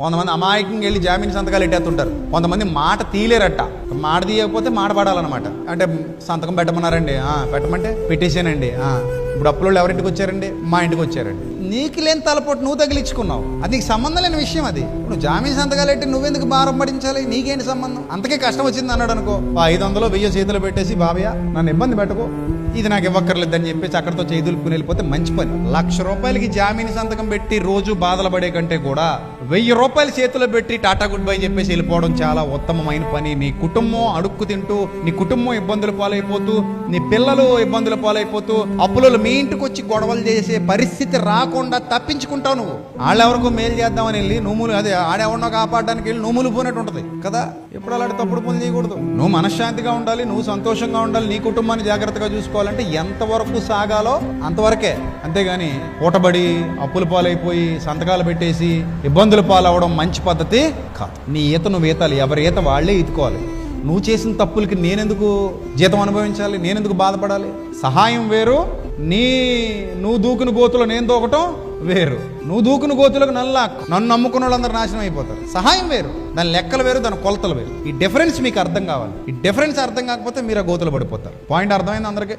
కొంతమంది అమాయకంగా వెళ్ళి జామీన్ సంతకాలు ఎట్టేస్తుంటారు. కొంతమంది మాట తీలేరట. మాట తీయకపోతే మాట పడాలన్నమాట. అంటే సంతకం పెట్టమన్నారండి, పెట్టమంటే పెట్టేశానండి. ఇప్పుడు అప్పులో ఎవరింటికి వచ్చారండి? మా ఇంటికి వచ్చారండి. నీకు లేని తలపోటు నువ్వు తగిలించుకున్నావు. అది నీకు సంబంధం లేని విషయం. అది నువ్వు జామీన్ సంతకాలు ఎట్టి నువ్వెందుకు భారం పడించాలి? నీకేంటి సంబంధం? అంతకే కష్టం వచ్చింది అన్నాడు అనుకో, 500 1000 చేతులు పెట్టేసి బాబయ్య నన్ను ఇబ్బంది పెట్టుకో, ఇది నాకు ఇవ్వక్కర్లేదని చెప్పేసి అక్కడితో చేతులుకుని వెళ్ళిపోతే మంచి పని. 1,00,000 రూపాయలకి జామీన్ సంతకం పెట్టి రోజు బాధలు పడే కంటే కూడా 1000 రూపాయలు చేతిలో పెట్టి టాటా గుడ్ బై చెప్పేసి వెళ్ళిపోవడం చాలా ఉత్తమమైన పని. నీ కుటుంబం అడుక్కు తింటూ, నీ కుటుంబం ఇబ్బందులు పాలైపోతూ, నీ పిల్లలు ఇబ్బందుల పాలైపోతూ, అప్పులలో మీ ఇంటికి వచ్చి గొడవలు చేసే పరిస్థితి రాకుండా తప్పించుకుంటావు. నువ్వు వాళ్ళెవరికో మేలు చేద్దామని వెళ్ళి నువ్వులు, అదే ఆడెవరినో కాపాడడానికి వెళ్ళి నువ్వులు పోయినట్టు ఉంటుంది కదా. ఎప్పుడు అలాంటి తప్పుడు పనులు చేయకూడదు. నువ్వు మనశ్శాంతిగా ఉండాలి, నువ్వు సంతోషంగా ఉండాలి, నీ కుటుంబాన్ని జాగ్రత్తగా చూసుకోవాలంటే ఎంతవరకు సాగాలో అంతవరకే. అంతేగాని పూటబడి అప్పుల పాలైపోయి సంతకాలు పెట్టేసి ఇబ్బందులు పాలవడం మంచి పద్ధతి కాదు. నీ ఈత నువ్వు ఈతాలి, ఎవరి ఈత వాళ్లే ఈదుకోవాలి. నువ్వు చేసిన తప్పులకి నేనెందుకు జీతం అనుభవించాలి? నేనెందుకు బాధపడాలి? సహాయం వేరు, నువ్వు దూకుని గోతులో నేను దూకటం వేరు. నువ్వు దూకుని గోతులకు నన్ను నమ్ముకున్న వాళ్ళందరూ నాశనం అయిపోతారు. సహాయం వేరు, దాని లెక్కలు వేరు, దాని కొలతలు వేరు. ఈ డిఫరెన్స్ మీకు అర్థం కావాలి. ఈ డిఫరెన్స్ అర్థం కాకపోతే మీరు ఆ గోతులు పడిపోతారు. పాయింట్ అర్థమైంది అందరికీ?